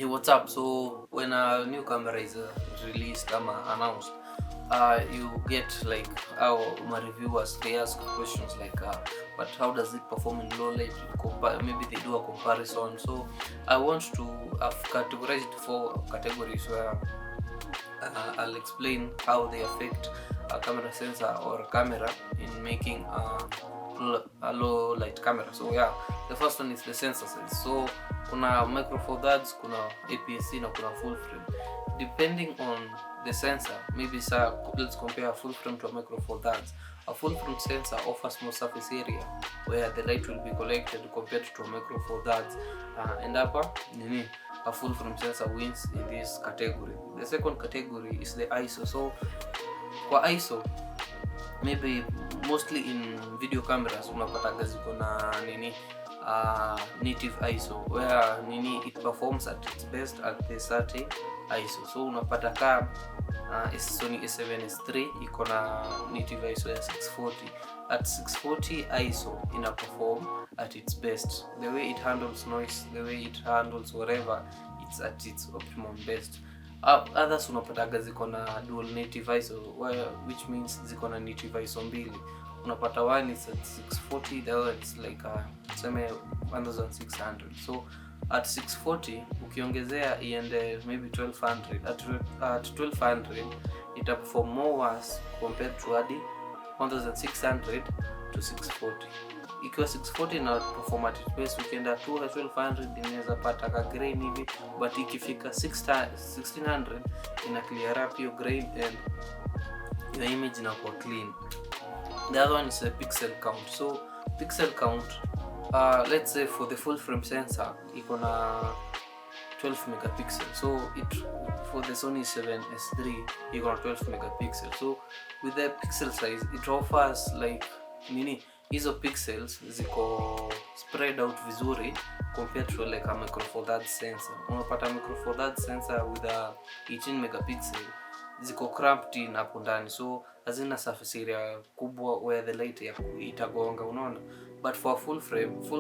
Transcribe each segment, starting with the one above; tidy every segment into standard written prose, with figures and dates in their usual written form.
Hey, what's up? So when a new camera is released or announced, you get like our reviewers, they ask questions like, but how does it perform in low light? Maybe they do a comparison. So I want to categorize it for categories where I'll explain how they affect a camera sensor or a camera in making a low light camera. So yeah, the first one is the sensor size. So kuna micro four thirds, kuna APS-C na kuna full frame. Depending on the sensor, maybe let's compare a full frame to a micro four thirds. A full frame sensor offers more surface area where the light will be collected compared to a micro four thirds. And a full frame sensor wins in this category. The second category is the ISO. So kwa ISO, maybe mostly in video cameras unapata ziko na native ISO where it performs at its best at the certain ISO. So unapata ka Sony a7siii iko na native ISO ya 640. At 640 ISO ina perform at its best. The way it handles noise, the way it handles whatever, it's at its optimum best. Others unapata ziko na dual native ISO which means ziko na native ISO mbili. Unapata one is at 640, the other is like 1600. So at 640 ukiongezea iende maybe 1200, at 1200 ita perform more worse compared to 1600 to 640. Ikiwa 640 na perform at its best, ukienda 1200 inaweza pata ka grain hivi, but ikifika 1600 ina clear up your grain and your image inakuwa clean. The other one is the pixel count. So pixel count, let's say for the full frame sensor iko na 12 megapixels. So for the Sony a7S3 iko na 12 megapixels. So with the pixel size it offers like hizo pixels ziko spread out vizuri compared to like a micro four thirds sensor. Unapata micro four thirds sensor with a 18 megapixel ziko cramped in hapo ndani, so hazina surface area kubwa where the light itagonga, unaona. But for full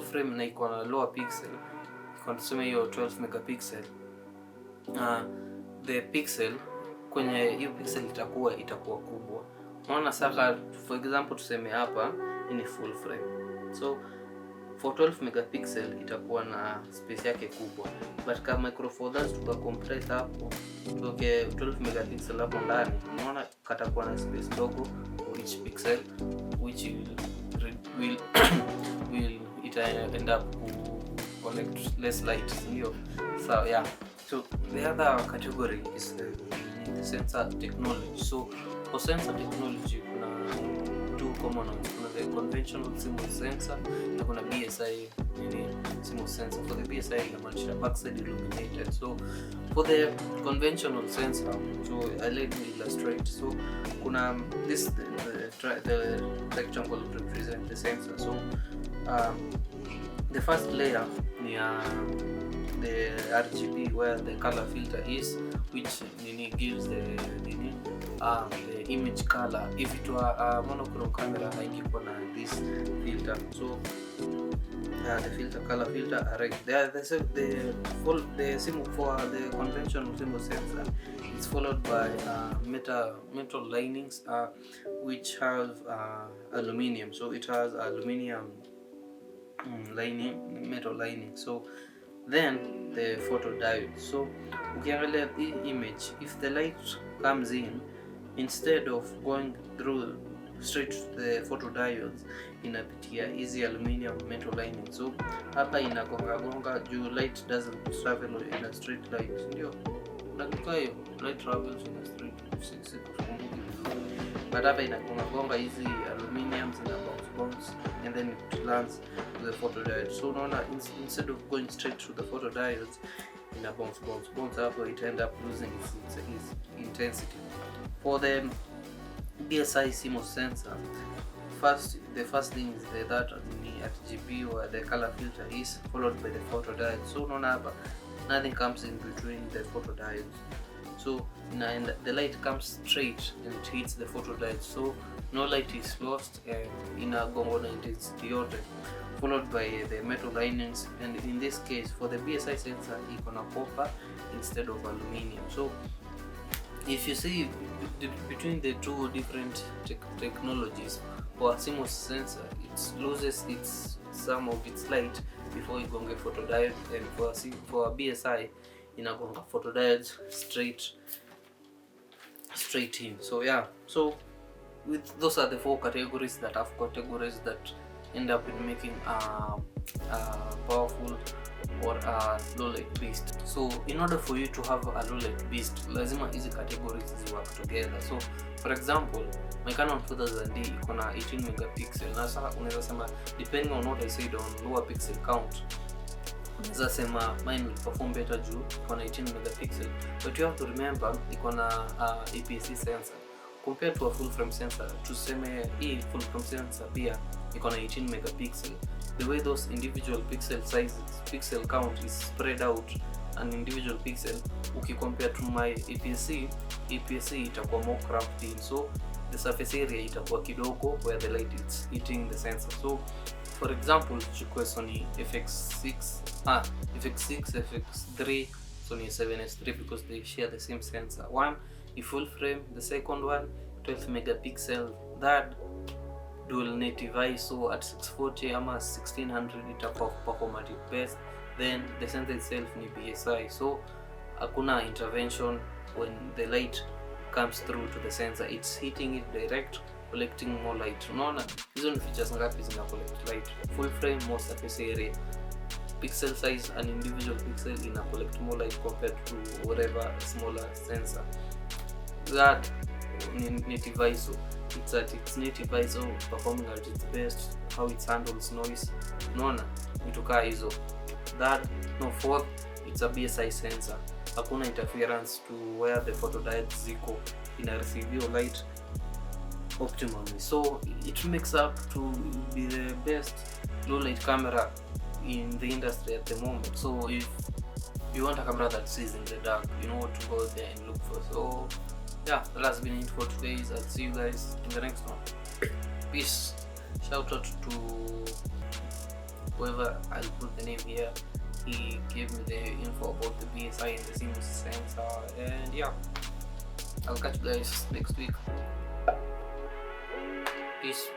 frame na iko na lower pixel, iko tuseme hiyo 12 megapixel, the pixel kwenye hiyo pixel itakuwa kubwa, unaona. Sasa for example tuseme hapa ni full frame, so for 12 megapixel itakuwa na space yake kubwa, but kama micro four thirds compress hapo tuke 12 megapixel hapo ndani, unaona katakuwa na space ndogo for each pixel, which will it end up collect less light, ndio. So yeah, so the other category is the sensor technology. So for sensor technology kuna two common ones. Kuna the conventional CMOS sensor na kuna BSI CMOS sensor. For the BSI inamaanisha backside illuminated. So for the conventional sensor, so let me illustrate. So kuna this the rectangle represent the sensor. So the first layer ni the RGB where the color filter is, which gives the image color. If it were a monochrome camera, haingekuwa na this filter. So the color filter are right there. The symbol for the conventional CMOS sensor is followed by metal linings which have aluminum. So it has aluminum metal lining. So then the photodiode. So ukiangalia the image, if the light comes in, instead of going through straight to the photodiodes, inapitia easy aluminum metal lining. So hapa inagonga juu light doesn't travel in a straight line, ndio nakuka hiyo light travels in a straight line, but hapa inagonga easy aluminum na bounce and then it lands to the photodiode. So unaona instead of going straight to the photodiodes, ina bounce hapo, it end up losing its intensity. For the BSI CMOS sensor, the first thing is that RGB where the color filter is, followed by the photodiode. So unaona hapa nothing comes in between the photodiodes. So and the light comes straight and it hits the photodiode, so no light is lost and inagonga na intensity yote. followed by the metal linings, and in this case for the BSI sensor iko na copper instead of aluminium. So if you see between the two different technologies, for a CMOS sensor it loses some of its light before igonge photodiode, and for a BSI inagonga photodiodes straight in. So yeah, so with those are the four categories that have categories that end up in making a powerful or a low light beast. So in order for you to have a low light beast, lazima hizi categories work together. So for example, my Canon 4000D iko na 18 megapixel, na sasa unaweza sema depending on what I said on lower pixel count, unaweza sema mine will perform better juu iko na 18 megapixel, but you have to remember iko na APS-C sensor compared to a full frame sensor. Tuseme hii full frame sensor pia iko na 18 megapixel. The way those individual pixel sizes, pixel count is spread out an individual pixel, compare to my APS-C itakuwa more cramped in, so the surface area itakuwa kidogo where the light is hitting the sensor. So for example, chukue Sony fx6, fx3, Sony a7S3, because they share the same sensor. One is full frame, the second one 12 megapixel, that dual native ISO at 640 ama 1600 itakuwa perform at its best. Then the sensor itself ni BSI, so hakuna intervention when the light comes through to the sensor, it's hitting it direct, collecting more light. Unaona hizo ni features ngapi zina collect light? Full frame, more surface area, pixel size, an individual pixel ina collect more light compared to whatever smaller sensor. That native ISO, it's at its native ISO, performing at its best, how it handles noise. Unaona vitu kaa hizo. That fourth, it's a BSI sensor, hakuna interference to where the photodiodes ziko, ina receive your light optimally, so it makes up to be the best low light camera in the industry at the moment. So if you want a camera that sees in the dark, you know what to go there and look for. So yeah, that has been it for today. I'll see you guys in the next one. Peace. Shout out to whoever I'll put the name here. He gave me the info about the BSI and the CMOS sensor, and yeah, I'll catch you guys next week. Peace.